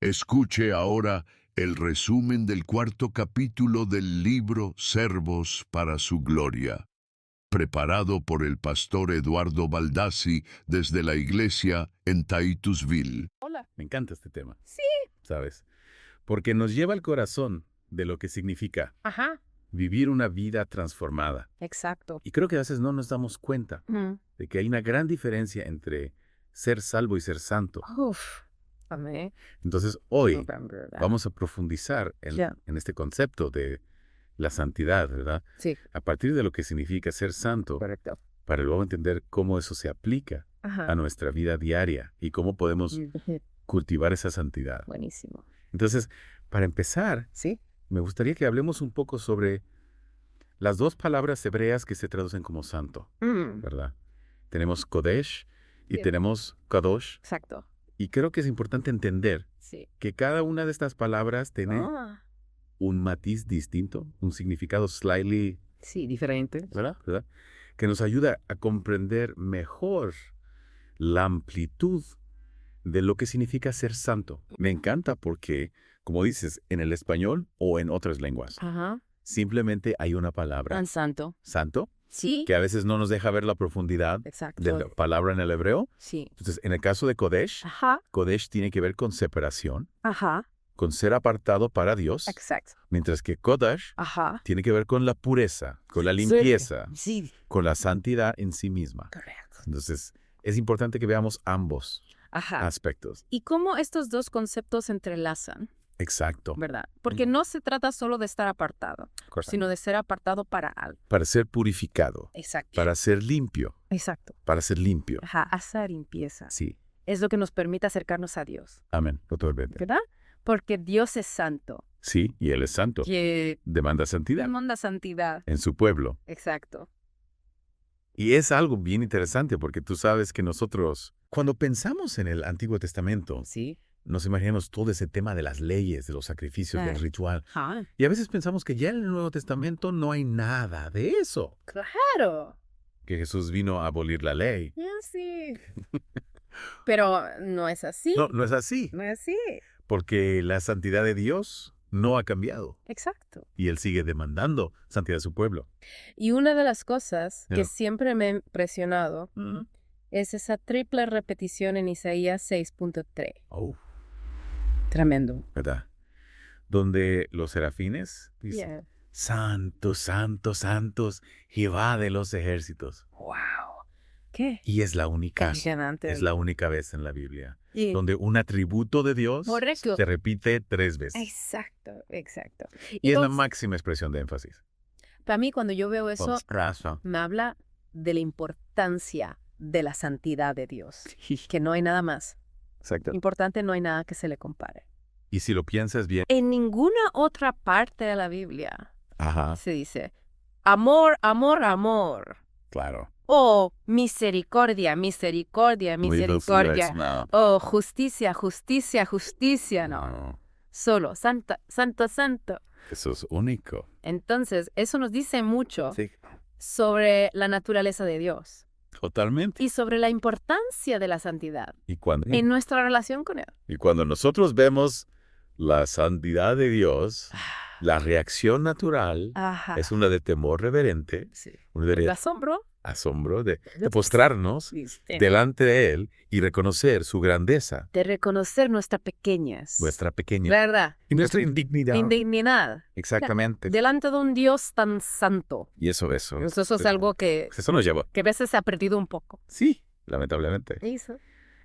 Escuche ahora el resumen del cuarto capítulo del libro Servos para su Gloria, preparado por el pastor Eduardo Baldassi desde la iglesia en Titusville. Hola. Me encanta este tema. Sí. ¿Sabes? Porque nos lleva al corazón de lo que significa Ajá. vivir una vida transformada. Exacto. Y creo que a veces no nos damos cuenta de que hay una gran diferencia entre ser salvo y ser santo. Uf. Amén. Entonces, hoy November, vamos a profundizar en este concepto de la santidad, ¿verdad? Sí, A partir de lo que significa ser santo, correcto. para luego entender cómo eso se aplica Ajá. a nuestra vida diaria y cómo podemos cultivar esa santidad. Buenísimo. Entonces, para empezar, Sí. me gustaría que hablemos un poco sobre las dos palabras hebreas que se traducen como santo, ¿verdad? Tenemos Kodesh y Sí. tenemos Kadosh. Exacto. Y creo que es importante entender Sí. que cada una de estas palabras tiene un matiz distinto, un significado slightly, Sí, diferente. ¿verdad? Que nos ayuda a comprender mejor la amplitud de lo que significa ser santo. Me encanta porque, como dices, en el español o en otras lenguas, Ajá. simplemente hay una palabra, Tan santo. santo, Sí. que a veces no nos deja ver la profundidad Exacto. de la palabra en el hebreo. Sí. Entonces, en el caso de Kodesh, Ajá. Kodesh tiene que ver con separación, Ajá. con ser apartado para Dios, Exacto. mientras que Kodesh Ajá. tiene que ver con la pureza, con la limpieza, Sí. con la santidad en sí misma. Correcto. Entonces, es importante que veamos ambos Ajá. aspectos. ¿Y cómo estos dos conceptos se entrelazan, Exacto. verdad? Porque no se trata solo de estar apartado, Correcto. sino de ser apartado para algo. Para ser purificado, Exacto. para ser limpio, Exacto. para ser limpio. Ajá. Hacer limpieza. Sí. Es lo que nos permite acercarnos a Dios, Amén. Totalmente. ¿verdad? Porque Dios es santo. Sí, y Él es santo. Que Demanda santidad demanda santidad. en su pueblo. Exacto. Y es algo bien interesante porque tú sabes que nosotros, cuando pensamos en el Antiguo Testamento, Sí. nos imaginamos todo ese tema de las leyes, de los sacrificios, del ritual. Ajá. Y a veces pensamos que ya en el Nuevo Testamento no hay nada de eso. Claro. Que Jesús vino a abolir la ley. Sí. Pero no es así. No, no es así. No es así. Porque la santidad de Dios no ha cambiado. Exacto. Y Él sigue demandando santidad de su pueblo. Y una de las cosas que Ya. siempre me ha impresionado es esa triple repetición en Isaías 6.3. Oh, Tremendo. ¿verdad? Donde los serafines dicen, Yeah. Santo, santo, santos, Jehová de los ejércitos. Wow. ¿Qué? Y es la única Impresionante. vez en la Biblia Y- donde un atributo de Dios Correcto. se repite 3 veces. Exacto, exacto. Y es la entonces, máxima expresión de énfasis. para mí, cuando yo veo eso, Razón. me habla de la importancia de la santidad de Dios. Que no hay nada más. Exacto. Importante, no hay nada que se le compare. Y si lo piensas bien, En ninguna otra parte de la Biblia ajá, se dice amor, amor, amor. claro. O misericordia, misericordia, misericordia. No. O justicia, justicia, justicia. No. Solo santo, santo, santo. Eso es único. Entonces, eso nos dice mucho Sí, sobre la naturaleza de Dios totalmente. y sobre la importancia de la santidad Y cuando, en nuestra relación con Él. y cuando nosotros vemos la santidad de Dios, la reacción natural Ajá. es una de temor reverente, Sí. una de El asombro. asombro, de postrarnos ¿Viste? delante de Él y reconocer su grandeza, De reconocer nuestra pequeñez. nuestra pequeña ¿Verdad? y nuestra indignidad. Indignidad. Exactamente. Delante de un Dios tan santo. Y eso. Eso es algo que Eso nos lleva. a veces se ha perdido un poco. Sí, lamentablemente. Eso.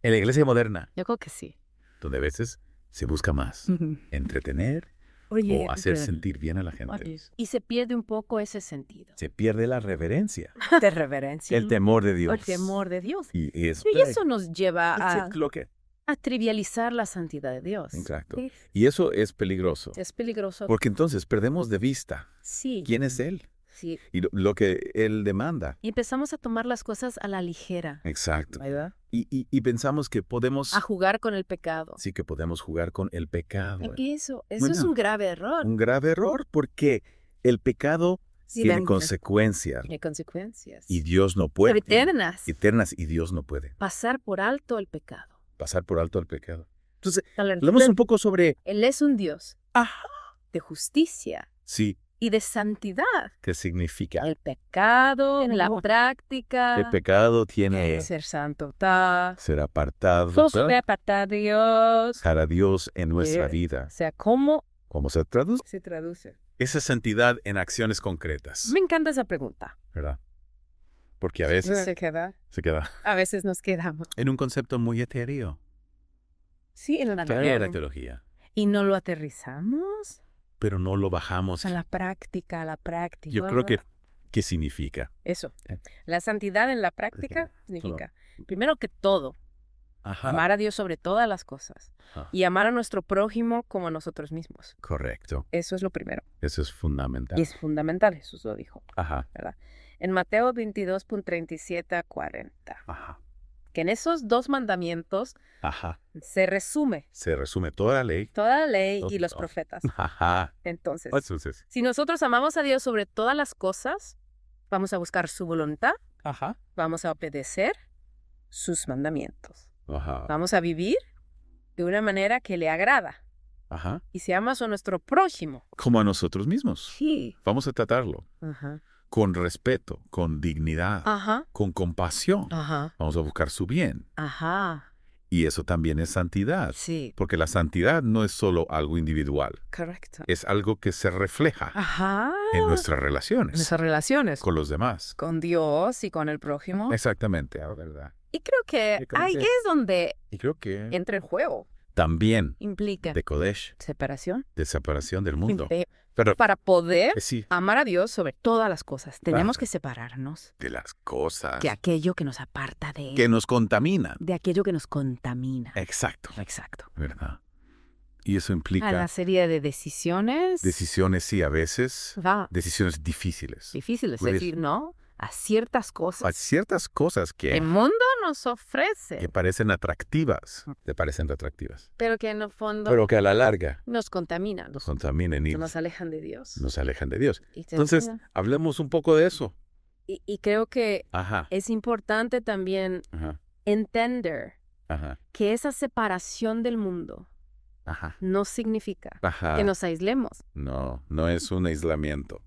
En la iglesia moderna, Yo creo que sí. donde a veces se busca más entretener Oye, o hacer sentir bien a la gente. y se pierde un poco ese sentido. Se pierde la reverencia, De reverencia. el temor de Dios. El temor de Dios. Y es Y eso nos lleva lo que. a trivializar la santidad de Dios. Exacto. Sí. Y eso es peligroso. Es peligroso. Porque entonces perdemos de vista Sí. quién es Él Sí. y lo que Él demanda. Y empezamos a tomar las cosas a la ligera. Exacto. ¿Verdad? Y pensamos que podemos, A jugar con el pecado. sí que podemos jugar con el pecado. Y eso es Bueno, un grave error. Un grave error porque el pecado Sí, tiene da- consecuencias Tiene consecuencias. y Dios no puede. Eternas. Eternas y Dios no puede Pasar por alto el pecado. pasar por alto el pecado. Entonces, Tal- hablamos un poco sobre... Él es un Dios Ajá. de justicia Sí, y de santidad. ¿qué significa? El pecado en la práctica, El pecado tiene ser santo, ta, ser apartado, ser apartado de Dios. para Dios en nuestra O vida. sea, ¿cómo ¿Cómo se traduce? se traduce? Esa santidad en acciones concretas, Me encanta esa pregunta. ¿verdad? Porque a veces Se queda. se queda A veces nos quedamos. en un concepto muy etéreo. Sí, en la Era teología. Y no lo aterrizamos Pero no lo bajamos. a la práctica, a la práctica. Yo creo que, ¿qué significa? Eso. Eh. La santidad en la práctica significa, primero que todo, Ajá. amar a Dios sobre todas las cosas Ajá. y amar a nuestro prójimo como a nosotros mismos. Correcto. Eso es lo primero. Eso es fundamental. Y es fundamental, Jesús lo dijo. Ajá. En Mateo 22:37 a 40. Ajá. Que en esos dos mandamientos Ajá. se resume Se resume toda la ley. toda la ley y Todo. los profetas. Ajá. Entonces, Entonces. si nosotros amamos a Dios sobre todas las cosas, vamos a buscar su voluntad, Ajá. vamos a obedecer sus mandamientos. Ajá. Vamos a vivir de una manera que le agrada. Ajá. Y si amas a nuestro prójimo. Como a nosotros mismos. Sí. Vamos a tratarlo Ajá. con respeto, con dignidad, Ajá. con compasión. Ajá. Vamos a buscar su bien. Ajá. Y eso también es santidad. Sí. Porque la santidad no es solo algo individual. Correcto. Es algo que se refleja Ajá. en nuestras relaciones Nuestras relaciones con los demás. con Dios y con el prójimo. Exactamente, la verdad. Y creo que Yo creo ahí que- es donde Y creo que entra el juego. también Implica de Kodesh, separación. de separación del mundo. De- Pero Para poder sí, amar a Dios sobre todas las cosas, tenemos Ajá. que separarnos de las cosas de aquello que nos aparta de Él, que nos contaminan. de aquello que nos contamina. Exacto, Exacto. ¿verdad? Y eso A implica la serie de decisiones decisiones, sí, a veces, va decisiones difíciles. difícil, es Puedes- decir, no a ciertas Hay cosas ciertas cosas que el que mundo nos ofrece, parecen atractivas, te parecen atractivas, pero que en el fondo pero que a la larga nos contaminan, nos contaminan y nos alejan de Dios. nos alejan de Dios. Y te- Entonces, hablemos un poco de eso. y creo que Ajá, es importante también ajá, entender ajá, que esa separación del mundo ajá, no significa ajá. que nos aislemos No, no es un aislamiento,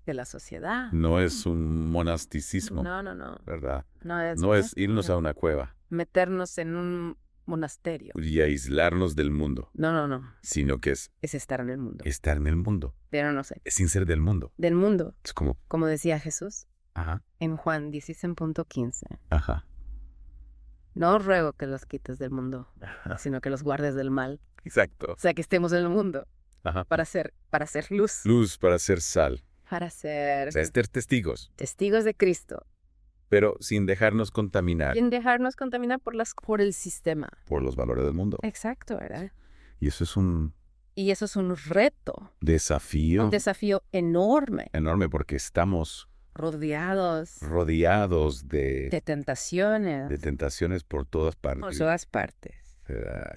de la sociedad. no es un monasticismo, No, no, no. ¿verdad? No es, No es irnos a una cueva meternos en un monasterio. y aislarnos del mundo, No, no, no. sino que es Es estar en el mundo. estar en el mundo, Pero no sé. sin ser del mundo. Del mundo, Es como, como decía Jesús ajá, en Juan 16:15. ajá, No os ruego que los quites del mundo, ajá. sino que los guardes del mal. Exacto. O sea, que estemos en el mundo Ajá. para ser luz, Luz para hacer sal, para ser ser testigos, testigos de Cristo, pero sin dejarnos contaminar sin dejarnos contaminar por el sistema. por los valores del mundo. Exacto, ¿verdad? Y eso es un Y eso es un reto, desafío un desafío enorme, enorme porque estamos rodeados rodeados de tentaciones de tentaciones por todas por partes. todas partes.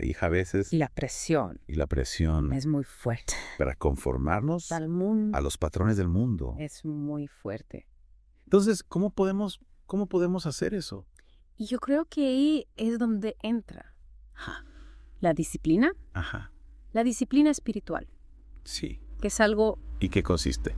Hija, a veces, Y la presión y la presión es muy fuerte. para conformarnos Al mundo a los patrones del mundo. es muy fuerte. Entonces, ¿cómo podemos hacer eso? Y yo creo que ahí es donde entra la disciplina espiritual, Sí. que es algo ¿Y qué consiste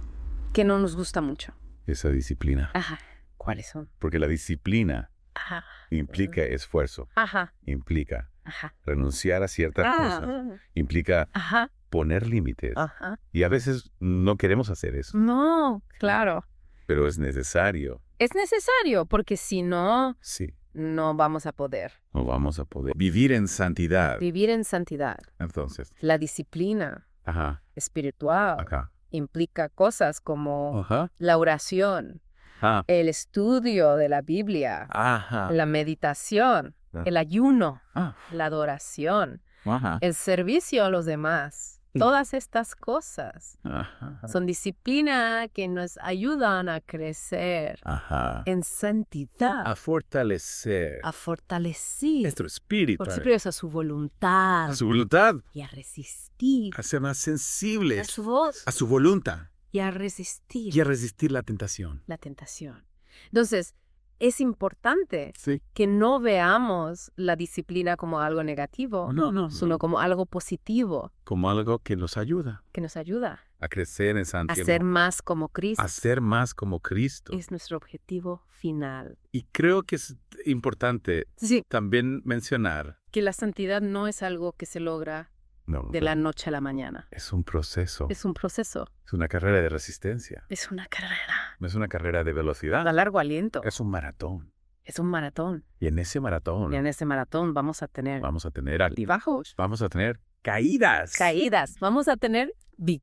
que no nos gusta mucho. esa disciplina? Ajá. ¿Cuáles son? Porque la disciplina Ajá. implica esfuerzo, Ajá. implica Ajá. renunciar a ciertas cosas, implica Ajá. poner límites. Ajá. Y a veces no queremos hacer eso, No, claro. pero es necesario. Es necesario porque si no, Sí. no vamos a poder No vamos a poder vivir en santidad. vivir en santidad. Entonces, La disciplina ajá, espiritual acá, implica cosas como ajá, la oración, ajá, el estudio de la Biblia, ajá, la meditación, Ah. el ayuno, ah, la adoración, ajá, el servicio a los demás. Todas estas cosas ajá, son disciplina que nos ayudan a crecer ajá, en santidad, a fortalecer a fortalecer nuestro espíritu, por a su voluntad a su voluntad, y a resistir a ser más a sensibles su voz a su voluntad y a resistir y a resistir la tentación. la tentación. Entonces, es importante Sí. que no veamos la disciplina como algo negativo, No. sino como algo positivo Como algo que nos ayuda que nos ayuda a crecer en a santidad. ser más como Cristo. A ser más como Cristo. Es nuestro objetivo final. Y creo que es importante Sí, también mencionar. que la santidad no es algo que se logra de la noche a la mañana. Es un proceso. Es un proceso, Es una carrera de resistencia. es una carrera No es una carrera de velocidad. a largo aliento. Es un maratón. Es un maratón. Y en ese maratón Y en ese maratón vamos a tener vamos a tener altibajos, vamos a tener caídas. caídas, vamos a tener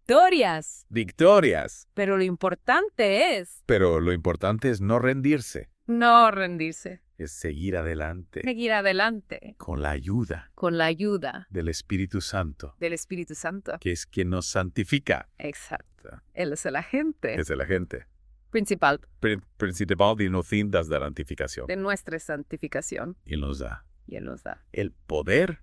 victorias. Victorias. Pero lo importante es Pero lo importante es no rendirse. no rendirse, Es seguir adelante. seguir adelante Con la ayuda con la ayuda del Espíritu Santo. del Espíritu Santo. Que es quien nos santifica. Exacto. Él es el agente Es el agente principal principal de nos da la santificación. de nuestra santificación. Y nos da Y Él nos da el poder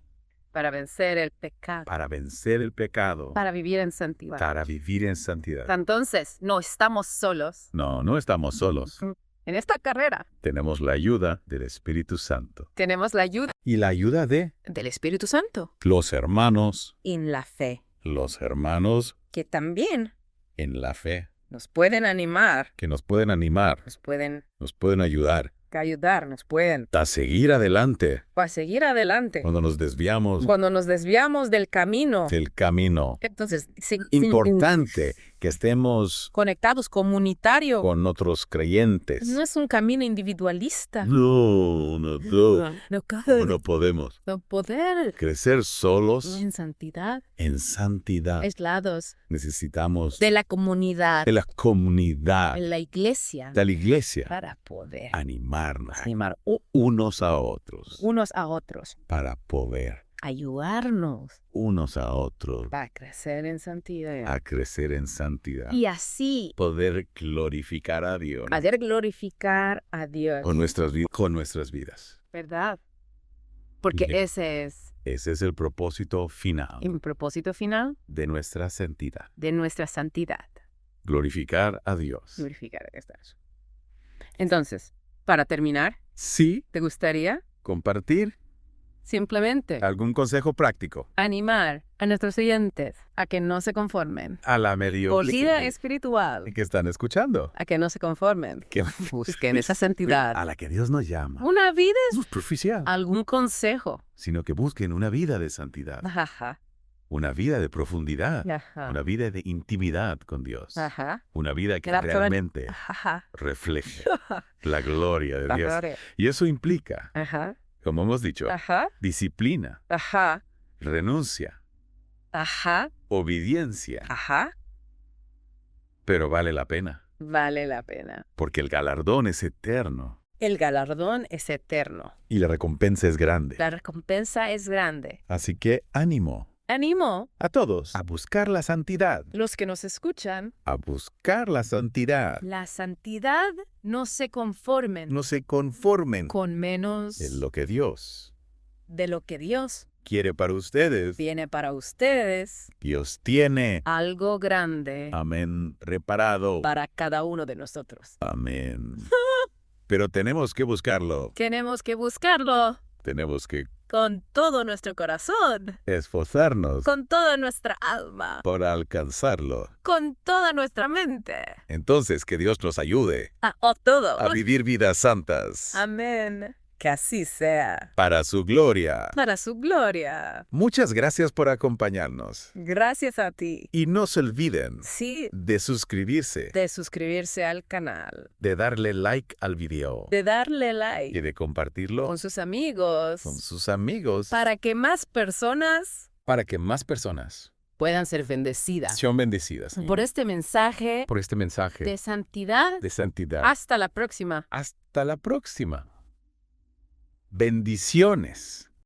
para vencer el pecado, para vencer el pecado. para vivir en santidad. Para vivir en santidad. Entonces, no estamos solos No estamos solos. en esta carrera. Tenemos la ayuda del Espíritu Santo. Tenemos la ayuda Y la ayuda de del Espíritu Santo los hermanos. en la fe, Los hermanos que también en la fe. nos pueden animar, Que nos pueden animar. nos pueden Nos pueden ayudar. ayudar, nos pueden A seguir adelante. para seguir adelante. Cuando nos desviamos Cuando nos desviamos del camino, del camino. entonces, Importante que estemos conectados, comunitario. con otros creyentes. No es un camino individualista. No. No podemos No poder crecer solos en santidad, en santidad. aislados Necesitamos de la comunidad, de la comunidad, en la iglesia, de la iglesia, para poder animarnos animar unos a otros, unos a otros, para poder ayudarnos unos a otros para crecer en santidad. a crecer en santidad, Y así poder glorificar a Dios poder glorificar a Dios, con nuestras vidas. ¿verdad? Porque Bien. ese es Ese es el propósito final el propósito final de nuestra santidad, de nuestra santidad. glorificar a Dios. Glorificar a Dios. Entonces, para terminar, Sí, ¿te gustaría compartir simplemente algún consejo práctico animar a nuestros oyentes a que no se conformen? a la Por mediocridad vida espiritual, que están escuchando, a que no se conformen. que Busquen esa santidad. a la que Dios nos llama. Una vida es No es superficial, algún consejo. sino que busquen una vida de santidad, Ajá, una vida de profundidad, ajá, una vida de intimidad con Dios, ajá, una vida que Claro, realmente ajá. refleje la gloria de La Dios. gloria. Y eso implica, Ajá, como hemos dicho, ajá, disciplina, ajá, renuncia, ajá, obediencia, ajá. pero vale la pena, Vale la pena. porque el galardón es eterno El galardón es eterno. y la recompensa es grande. La recompensa es grande. Así que ánimo Animo a todos a buscar la santidad, los que nos escuchan. a buscar la santidad. La santidad no se conformen No se conformen con menos en lo que Dios de lo que Dios quiere para ustedes. tiene para ustedes. Dios tiene, Algo grande amén, reparado. para cada uno de nosotros. Amén. Pero tenemos que buscarlo. Tenemos que buscarlo Tenemos que con todo nuestro corazón, esforzarnos con toda nuestra alma, por alcanzarlo. con toda nuestra mente. Entonces, que Dios nos ayude Todo. a vivir vidas santas Amén. Que así sea. para su gloria. Para su gloria. Muchas gracias por acompañarnos. Gracias a ti. Y no se olviden Sí, de suscribirse, de suscribirse al canal, de darle like al video de darle y like de compartirlo con sus amigos, con sus amigos para que más personas para que más personas puedan ser bendecidas sean bendecidas por este mensaje por este mensaje de santidad. de santidad. Hasta la próxima. Hasta la próxima. Bendiciones.